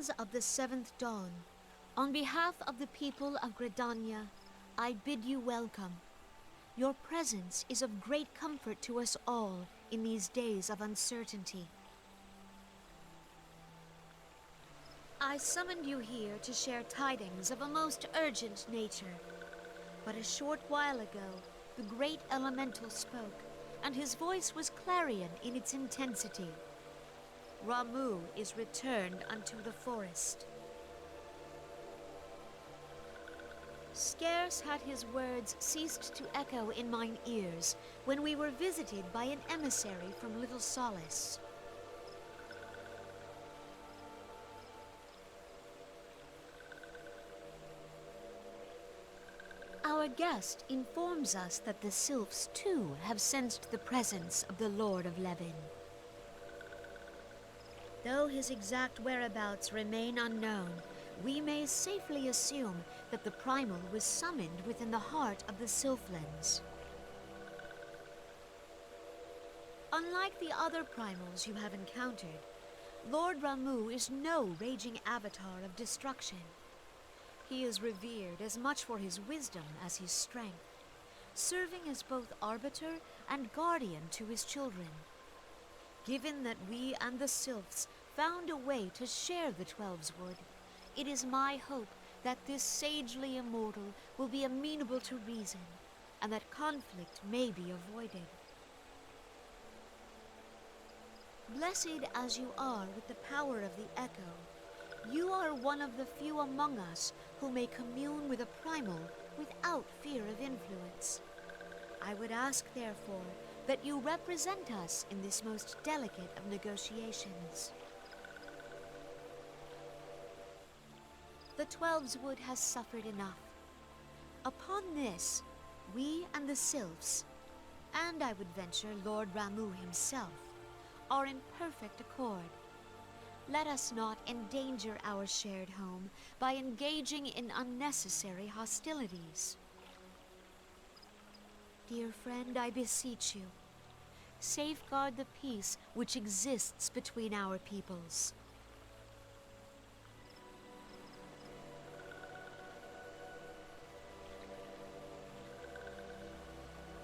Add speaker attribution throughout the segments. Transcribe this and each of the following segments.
Speaker 1: Sons of the Seventh Dawn, on behalf of the people of Gridania, I bid you welcome. Your presence is of great comfort to us all in these days of uncertainty. I summoned you here to share tidings of a most urgent nature. But a short while ago, the great elemental spoke, and his voice was clarion in its intensity. Ramuh is returned unto the forest. Scarce had his words ceased to echo in mine ears when we were visited by an emissary from Little Solace. Our guest informs us that the sylphs too have sensed the presence of the Lord of Levin. Though his exact whereabouts remain unknown, we may safely assume that the primal was summoned within the heart of the Sylphlands. Unlike the other primals you have encountered, Lord Ramuh is no raging avatar of destruction. He is revered as much for his wisdom as his strength, serving as both arbiter and guardian to his children. Given that we and the Sylphs found a way to share the Twelves Wood, it is my hope that this sagely immortal will be amenable to reason, and that conflict may be avoided. Blessed as you are with the power of the Echo, you are one of the few among us who may commune with a primal without fear of influence. I would ask, therefore, that you represent us in this most delicate of negotiations. The Twelves Wood has suffered enough. Upon this, we and the Sylphs, and I would venture Lord Ramuh himself, are in perfect accord. Let us not endanger our shared home by engaging in unnecessary hostilities. Dear friend, I beseech you, safeguard the peace which exists between our peoples.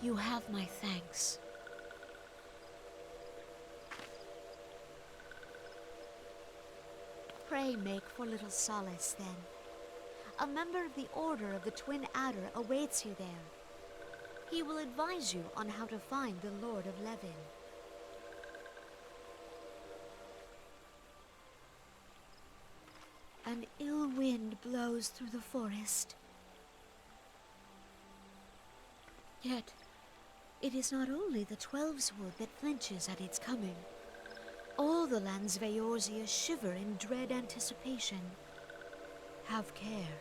Speaker 1: You have my thanks. Pray make for Little Solace, then. A member of the Order of the Twin Adder awaits you there. He will advise you on how to find the Lord of Levin. An ill wind blows through the forest. Yet, it is not only the Twelves Wood that flinches at its coming. All the lands of Eorzea shiver in dread anticipation. Have care.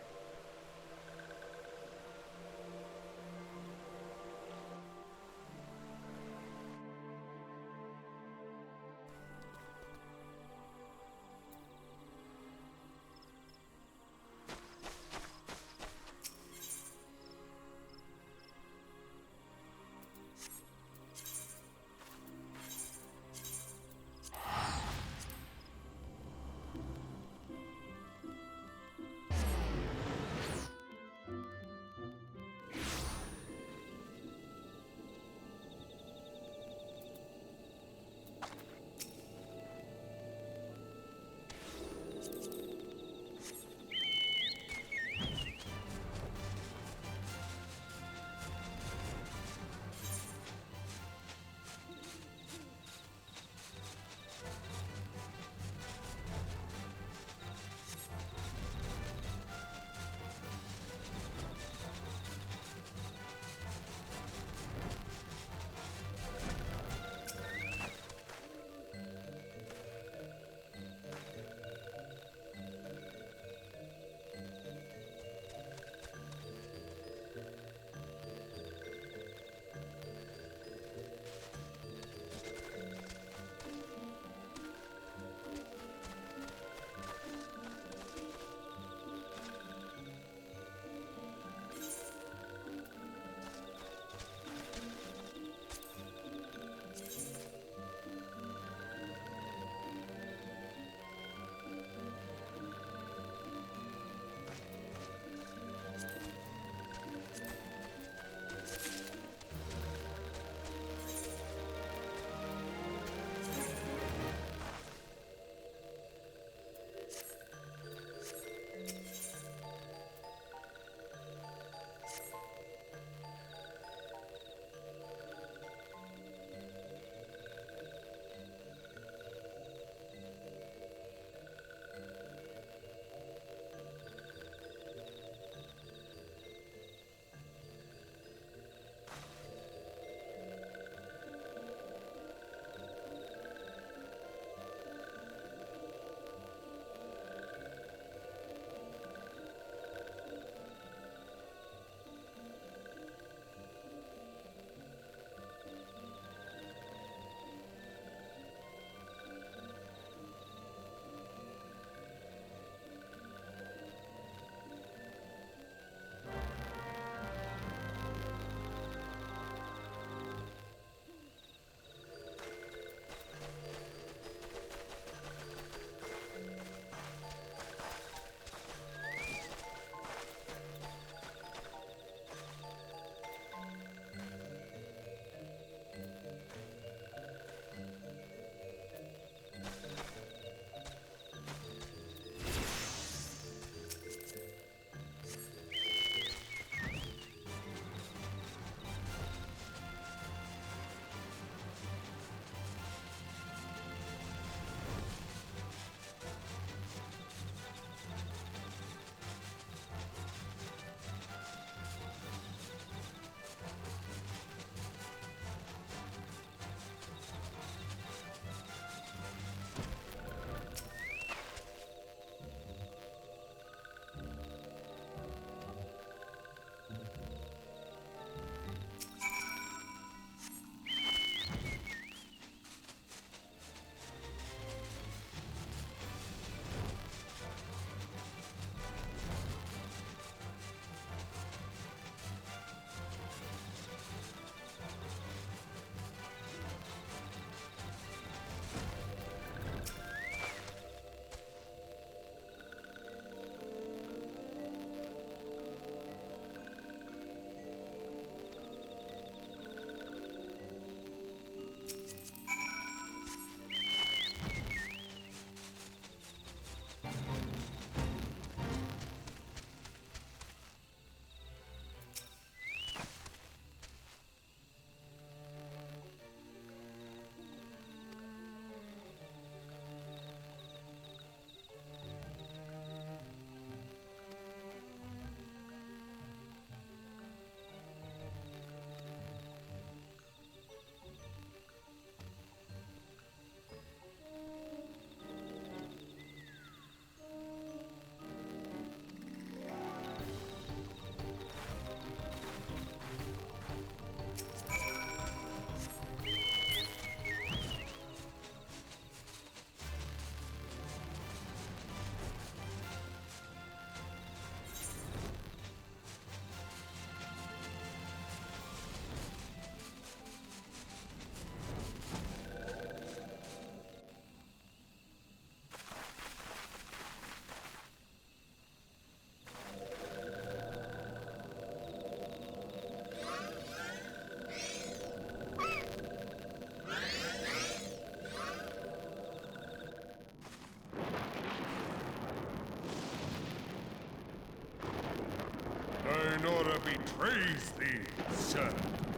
Speaker 2: Lenora betrays thee, Sir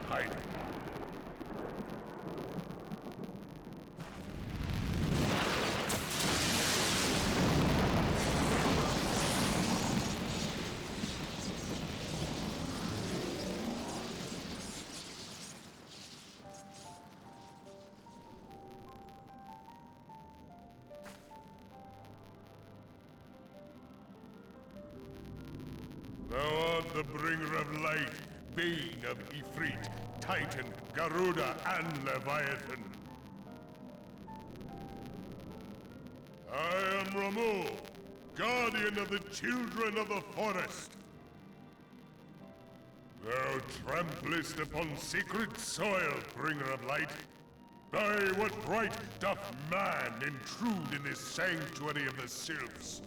Speaker 2: Hyde. Thou art the bringer of light, bane of Ifrit, Titan, Garuda, and Leviathan. I am Ramu, guardian of the children of the forest. Thou tramplest upon sacred soil, bringer of light. By what right doth man intrude in this sanctuary of the sylphs?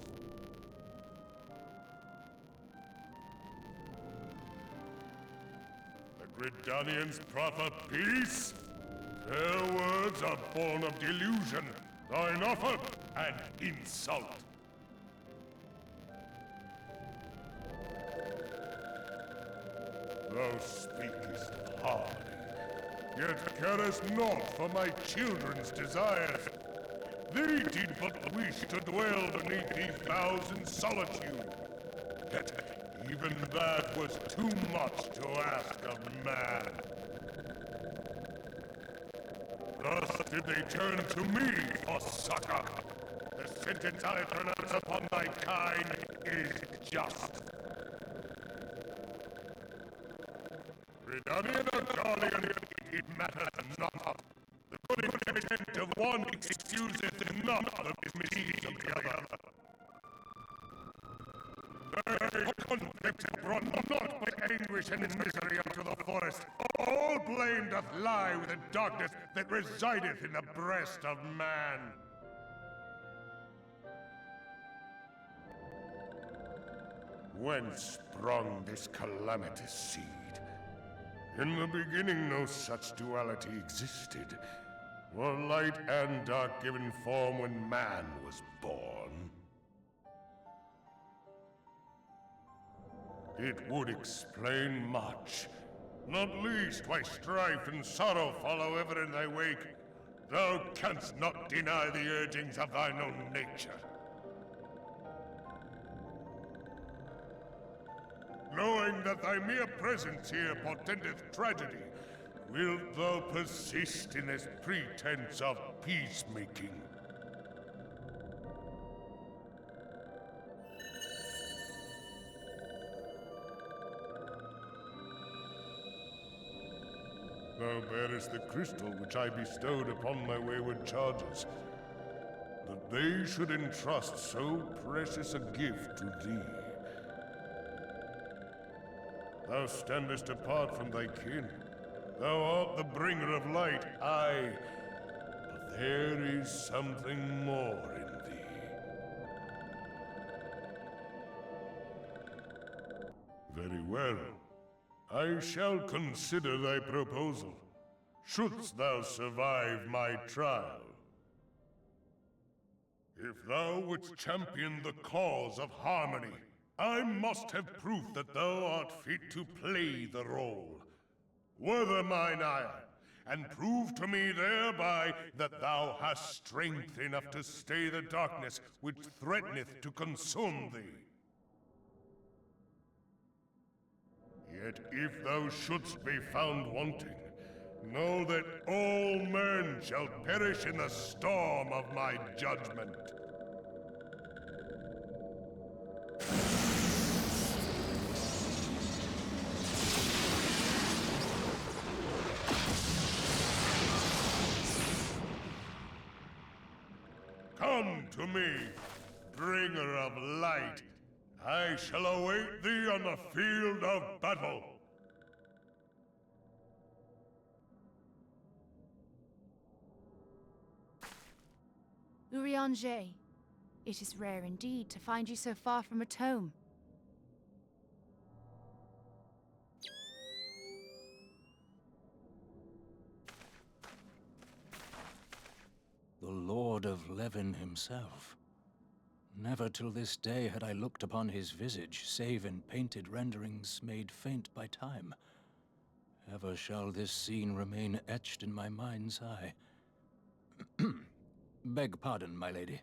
Speaker 2: Gridanians proffer peace? Their words are born of delusion, thine offer an insult. Thou speakest of harmony, yet carest naught for my children's desires. They did but wish to dwell beneath these boughs in solitude. Yet even that was too much to ask of man. Thus did they turn to me for succor. The sentence I pronounce upon thy kind is just. Redanian or guardian, it matters not. The good intent of one excuseth not the misdeeds of the other. Thy conflict brought not but anguish and misery unto the forest. All blame doth lie with the darkness that resideth in the breast of man. Whence sprung this calamitous seed? In the beginning no such duality existed. Were light and dark given form when man was born? It would explain much. Not least why strife and sorrow follow ever in thy wake. Thou canst not deny the urgings of thine own nature. Knowing that thy mere presence here portendeth tragedy, wilt thou persist in this pretense of peacemaking? Thou bearest the crystal which I bestowed upon my wayward charges, that they should entrust so precious a gift to thee. Thou standest apart from thy kin. Thou art the bringer of light, aye, but there is something more in thee. Very well. I shall consider thy proposal, shouldst thou survive my trial. If thou wouldst champion the cause of harmony, I must have proof that thou art fit to play the role. Wither mine ire, and prove to me thereby that thou hast strength enough to stay the darkness which threateneth to consume thee. Yet if thou shouldst be found wanting, know that all men shall perish in the storm of my judgment. Come to me, bringer of light. I shall await thee on the field of battle.
Speaker 3: Eorzea, it is rare indeed to find you so far from a tome.
Speaker 4: The Lord of Levin himself. Never till this day had I looked upon his visage, save in painted renderings made faint by time. Ever shall this scene remain etched in my mind's eye. Beg pardon, my lady.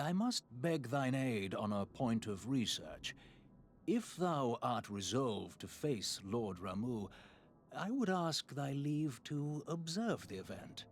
Speaker 4: I must beg thine aid on a point of research. If thou art resolved to face Lord Ramuh, I would ask thy leave to observe the event.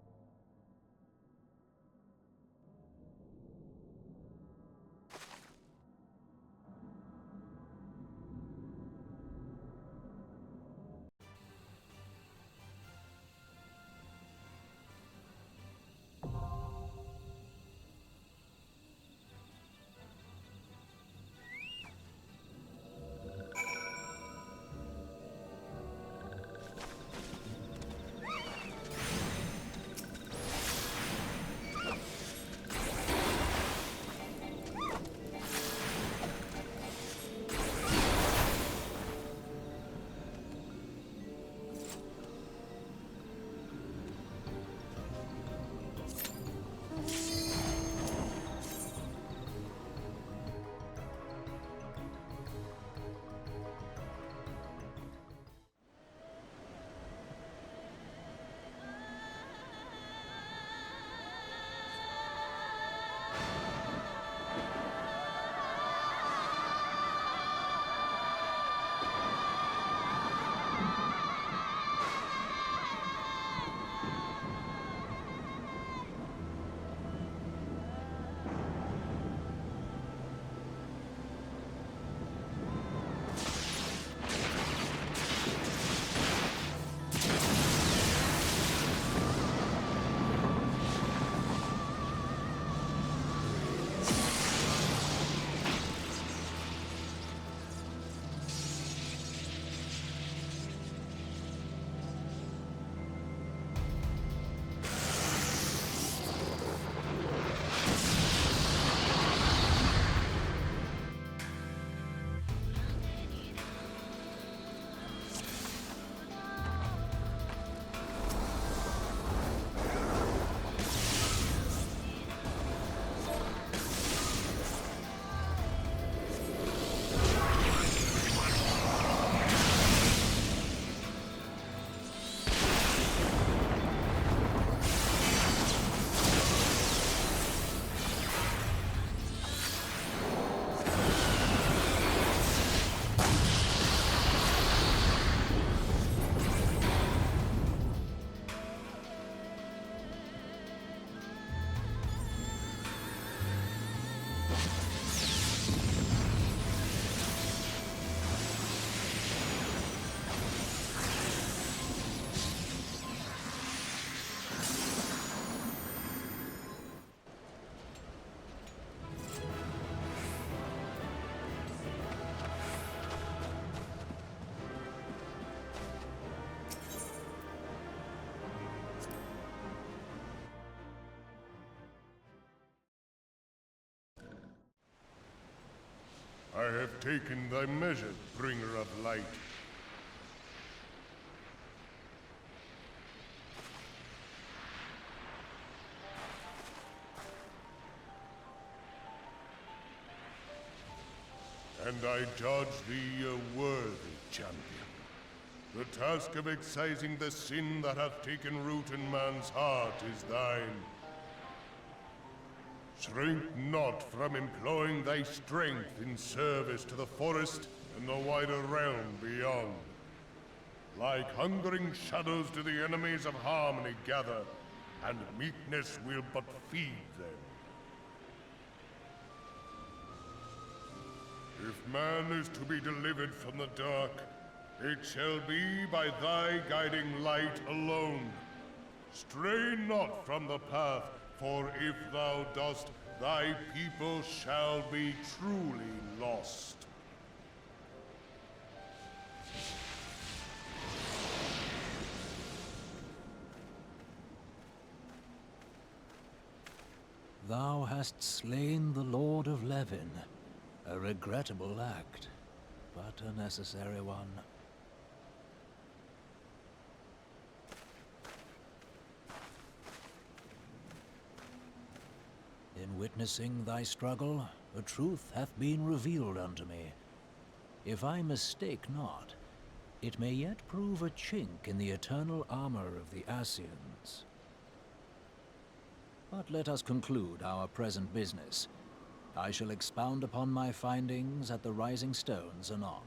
Speaker 2: I have taken thy measure, bringer of light. And I judge thee a worthy champion. The task of excising the sin that hath taken root in man's heart is thine. Shrink not from employing thy strength in service to the forest and the wider realm beyond. Like hungering shadows do the enemies of harmony gather, and meekness will but feed them. If man is to be delivered from the dark, it shall be by thy guiding light alone. Stray not from the path, for if thou dost, thy people shall be truly lost.
Speaker 4: Thou hast slain the Lord of Levin. A regrettable act, but a necessary one. witnessing thy struggle, a truth hath been revealed unto me. If I mistake not, it may yet prove a chink in the eternal armor of the Ascians. But let us conclude our present business. I shall expound upon my findings at the Rising Stones anon.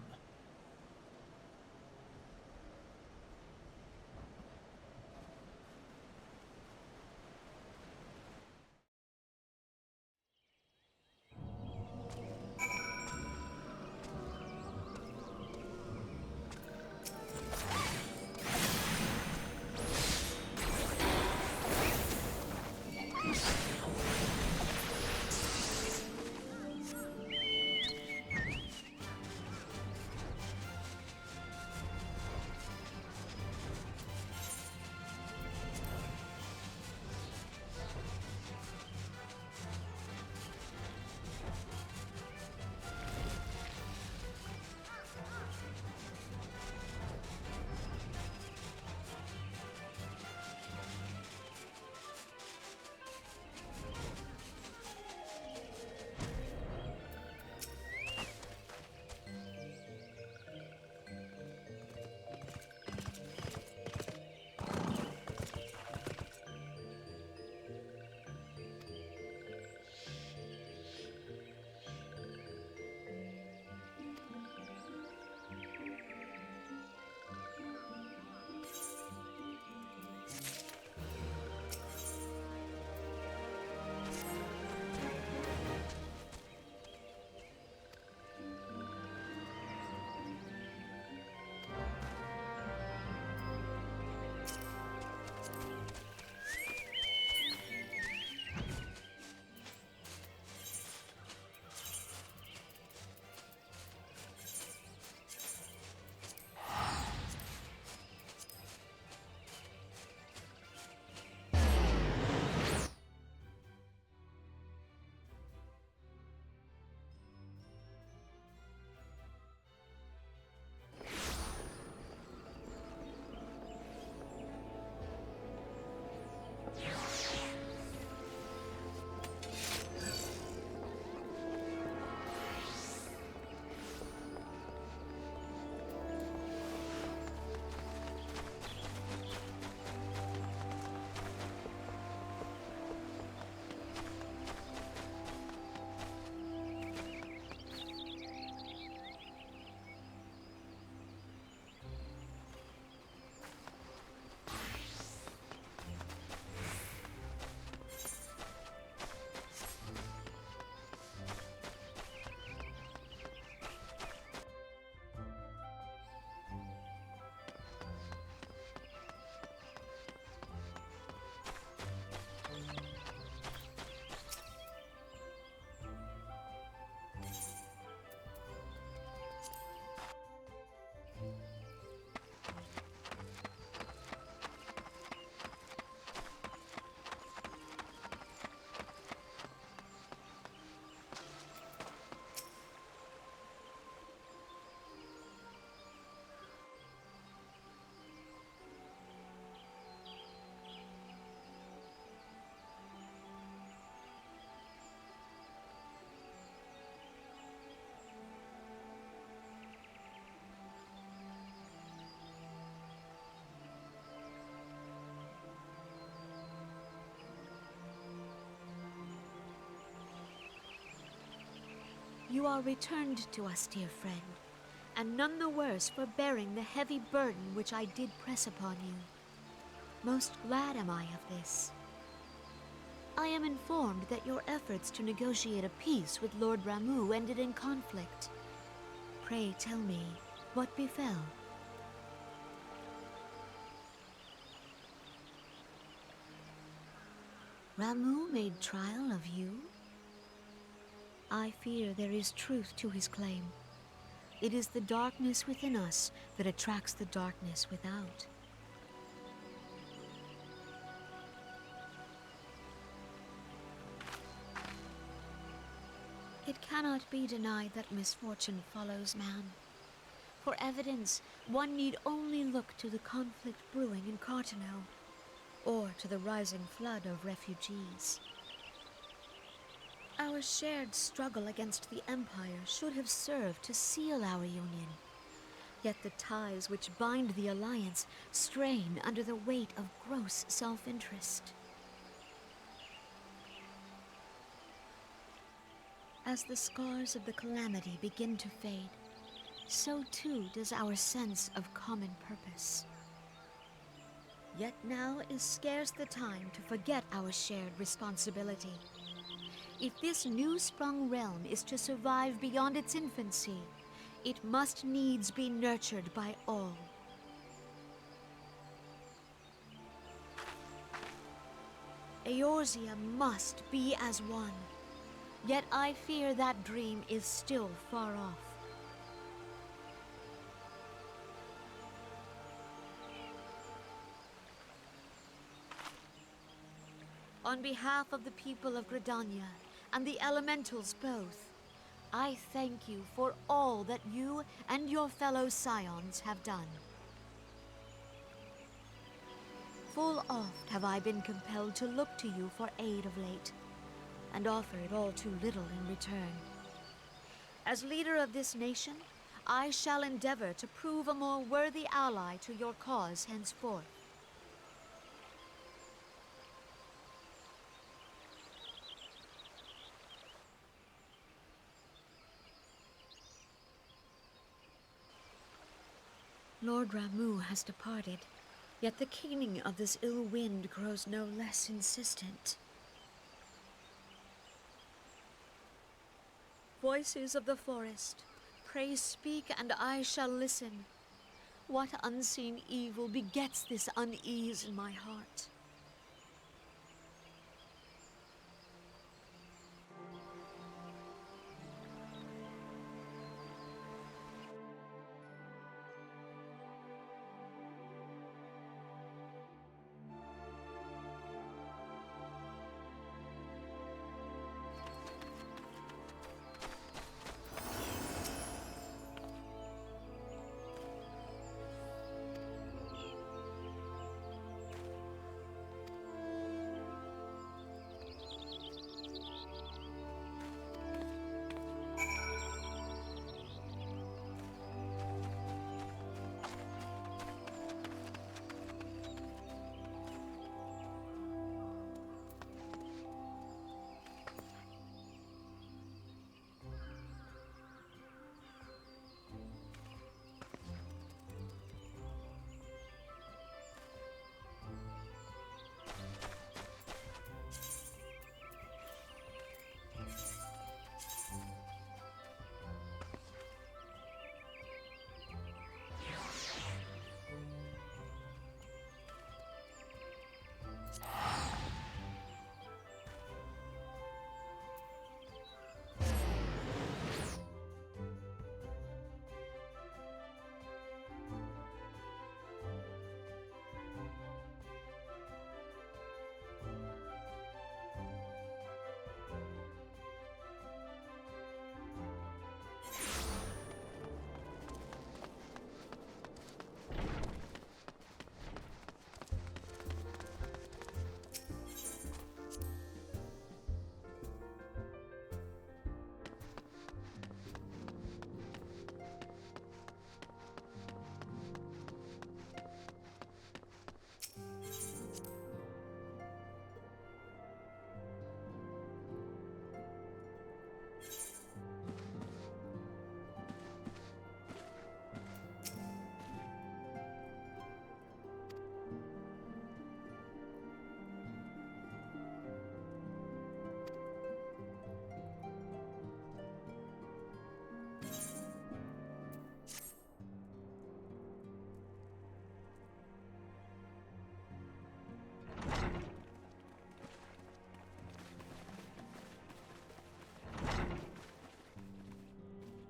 Speaker 1: You are returned to us, dear friend, and none the worse for bearing the heavy burden which I did press upon you. Most glad am I of this. I am informed that your efforts to negotiate a peace with Lord Ramuh ended in conflict. Pray tell me, what befell? Ramuh made trial of you? I fear there is truth to his claim. It is the darkness within us that attracts the darkness without. It cannot be denied that misfortune follows man. For evidence, one need only look to the conflict brewing in Cartano, or to the rising flood of refugees. Our shared struggle against the Empire should have served to seal our union. Yet the ties which bind the Alliance strain under the weight of gross self-interest. As the scars of the Calamity begin to fade, so too does our sense of common purpose. Yet now is scarce the time to forget our shared responsibility. If this new-sprung realm is to survive beyond its infancy, it must needs be nurtured by all. Eorzea must be as one. Yet I fear that dream is still far off. On behalf of the people of Gridania and the elementals both, I thank you for all that you and your fellow scions have done. Full oft have I been compelled to look to you for aid of late, and offered all too little in return. As leader of this nation, I shall endeavor to prove a more worthy ally to your cause henceforth. Lord Ramu has departed, yet the keening of this ill wind grows no less insistent. Voices of the forest, pray speak and I shall listen. What unseen evil begets this unease in my heart?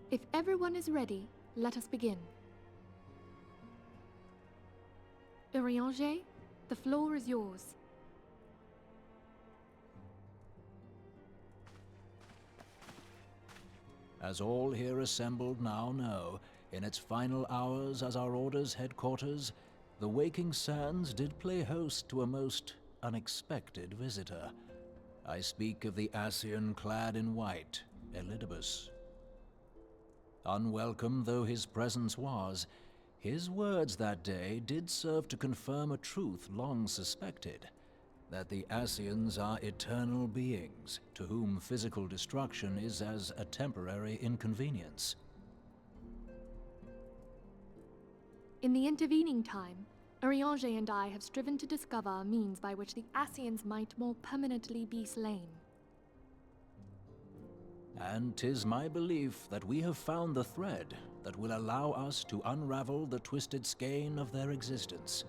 Speaker 5: If everyone is ready, let us begin. Eorzea, the floor is yours.
Speaker 4: As all here assembled now know, in its final hours as our Order's headquarters, the Waking Sands did play host to a most unexpected visitor. I speak of the Ascian clad in white, Elidibus. Unwelcome though his presence was, his words that day did serve to confirm a truth long suspected, that the Ascians are eternal beings, to whom physical destruction is as a temporary inconvenience.
Speaker 5: In the intervening time, Eorzea and I have striven to discover a means by which the Ascians might more permanently be slain.
Speaker 4: And 'tis my belief that we have found the thread that will allow us to unravel the twisted skein of their existence.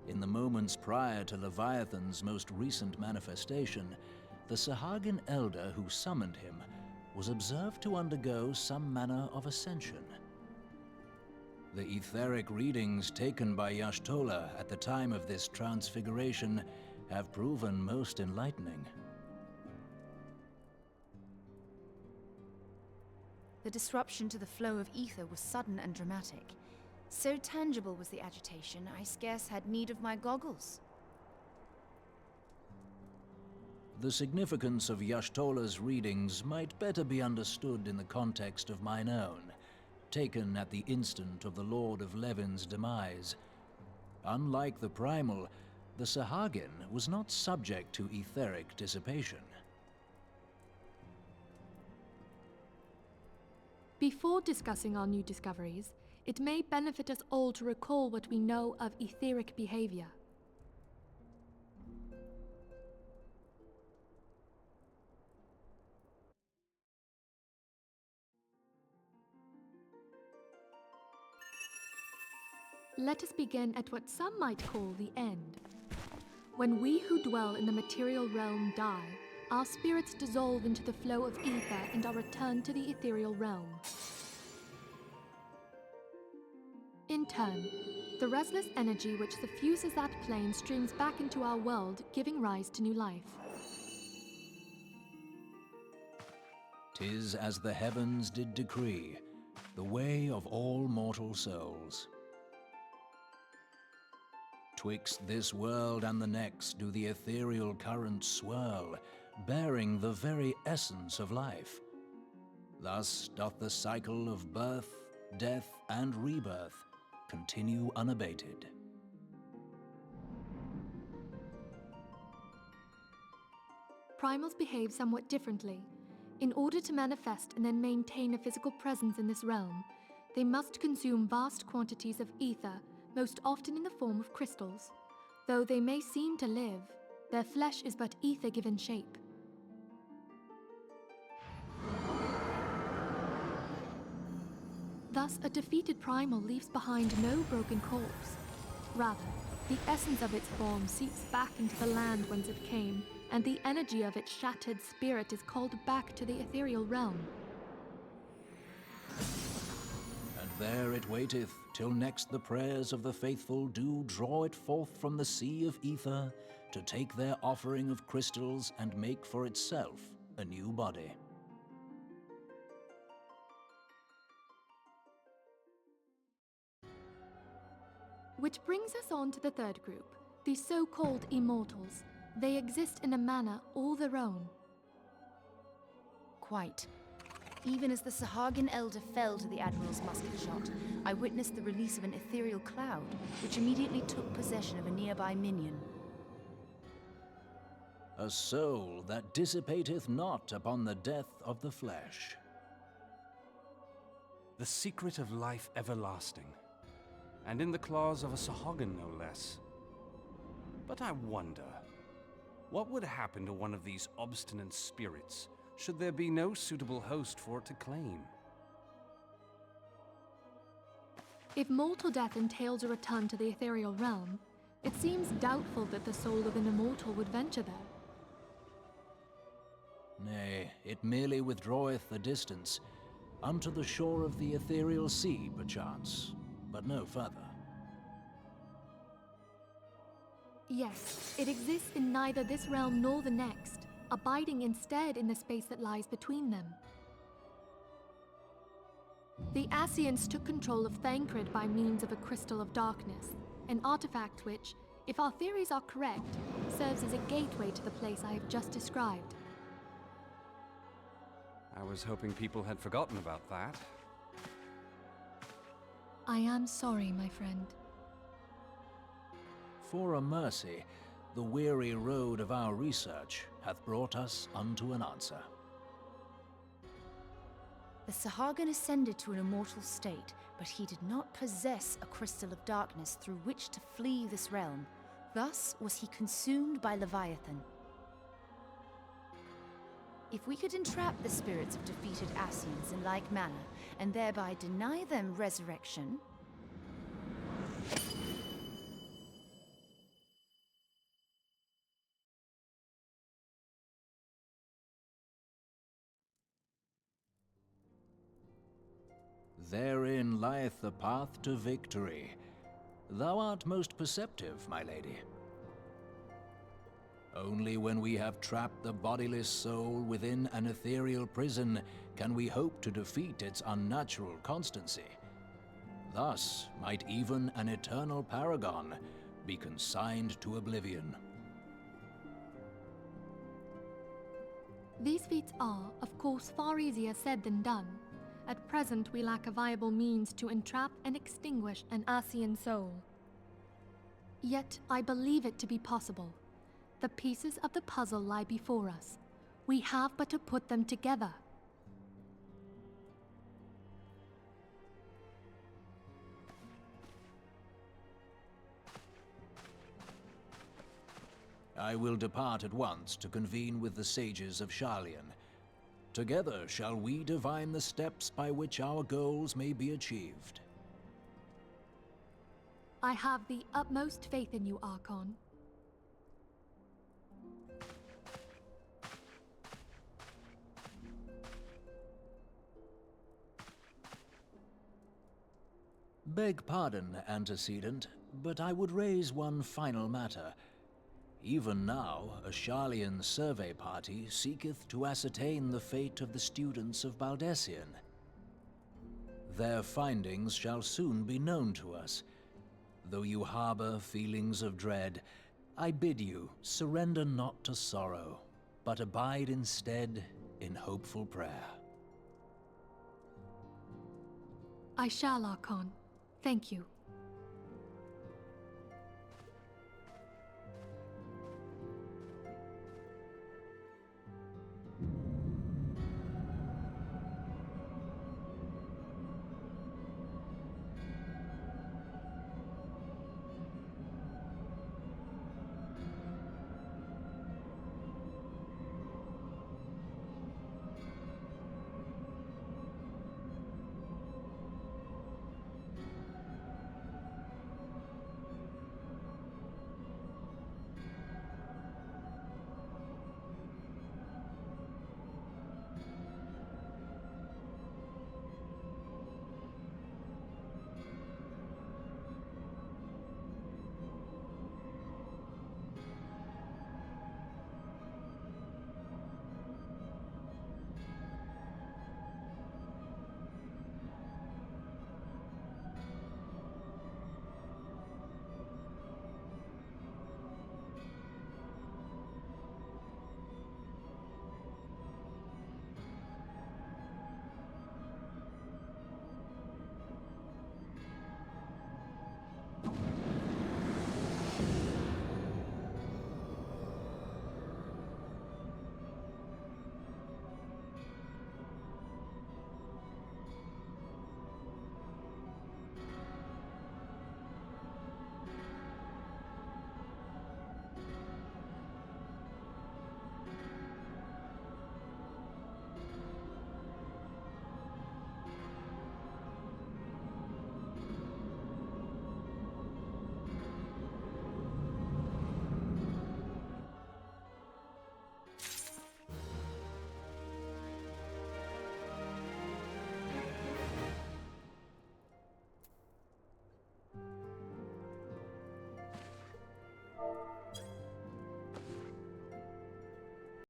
Speaker 4: In the moments prior to Leviathan's most recent manifestation, the Sahagin elder who summoned him was observed to undergo some manner of ascension. The etheric readings taken by Y'shtola at the time of this transfiguration have proven most enlightening.
Speaker 3: The disruption to the flow of ether was sudden and dramatic. So tangible was the agitation, I scarce had need of my goggles.
Speaker 4: The significance of Y'shtola's readings might better be understood in the context of mine own, taken at the instant of the Lord of Levin's demise. Unlike the Primal, the Sahagin was not subject to etheric dissipation.
Speaker 5: Before discussing our new discoveries, it may benefit us all to recall what we know of etheric behavior. Let us begin at what some might call the end. When we who dwell in the material realm die, our spirits dissolve into the flow of ether and are returned to the ethereal realm. In turn, the restless energy which suffuses that plane streams back into our world, giving rise to new life.
Speaker 4: 'Tis as the heavens did decree, the way of all mortal souls. Twixt this world and the next do the ethereal currents swirl, bearing the very essence of life. Thus doth the cycle of birth, death, and rebirth continue unabated.
Speaker 5: Primals behave somewhat differently. In order to manifest and then maintain a physical presence in this realm, they must consume vast quantities of ether, most often in the form of crystals. Though they may seem to live, their flesh is but ether given shape. Thus, a defeated primal leaves behind no broken corpse. Rather, the essence of its form seeps back into the land whence it came, and the energy of its shattered spirit is called back to the ethereal realm.
Speaker 4: And there it waiteth, till next the prayers of the faithful do draw it forth from the sea of ether, to take their offering of crystals and make for itself a new body.
Speaker 5: Which brings us on to the third group, the so-called immortals. They exist in a manner all their own.
Speaker 3: Quite. Even as the Sahagin elder fell to the Admiral's musket shot, I witnessed the release of an ethereal cloud, which immediately took possession of a nearby minion.
Speaker 4: A soul that dissipateth not upon the death of the flesh.
Speaker 6: The secret of life everlasting, and in the claws of a Sahagin no less. But I wonder, what would happen to one of these obstinate spirits should there be no suitable host for it to claim?
Speaker 5: If mortal death entails a return to the ethereal realm, it seems doubtful that the soul of an immortal would venture there.
Speaker 4: Nay, it merely withdraweth a distance, unto the shore of the ethereal sea, perchance, but no further.
Speaker 5: Yes, it exists in neither this realm nor the next, abiding instead in the space that lies between them. The Ascians took control of Thancred by means of a crystal of darkness, an artifact which, if our theories are correct, serves as a gateway to the place I have just described.
Speaker 6: I was hoping people had forgotten about that.
Speaker 5: I am sorry, my friend.
Speaker 4: For a mercy, the weary road of our research hath brought us unto an answer.
Speaker 3: The Sahagin ascended to an immortal state, but he did not possess a crystal of darkness through which to flee this realm. Thus was he consumed by Leviathan. If we could entrap the spirits of defeated Ascians in like manner, and thereby deny them resurrection...
Speaker 4: Therein lieth the path to victory. Thou art most perceptive, my lady. Only when we have trapped the bodiless soul within an ethereal prison can we hope to defeat its unnatural constancy. Thus might even an eternal paragon be consigned to oblivion.
Speaker 5: These feats are, of course, far easier said than done. At present, we lack a viable means to entrap and extinguish an Ascian soul. Yet, I believe it to be possible. The pieces of the puzzle lie before us. We have but to put them together.
Speaker 4: I will depart at once to convene with the sages of Sharlayan. Together shall we divine the steps by which our goals may be achieved.
Speaker 5: I have the utmost faith in you, Archon.
Speaker 4: Beg pardon, antecedent, but I would raise one final matter. Even now, a Sharlayan survey party seeketh to ascertain the fate of the students of Baldessian. Their findings shall soon be known to us. Though you harbor feelings of dread, I bid you surrender not to sorrow, but abide instead in hopeful prayer.
Speaker 5: I shall, Archon. Thank you.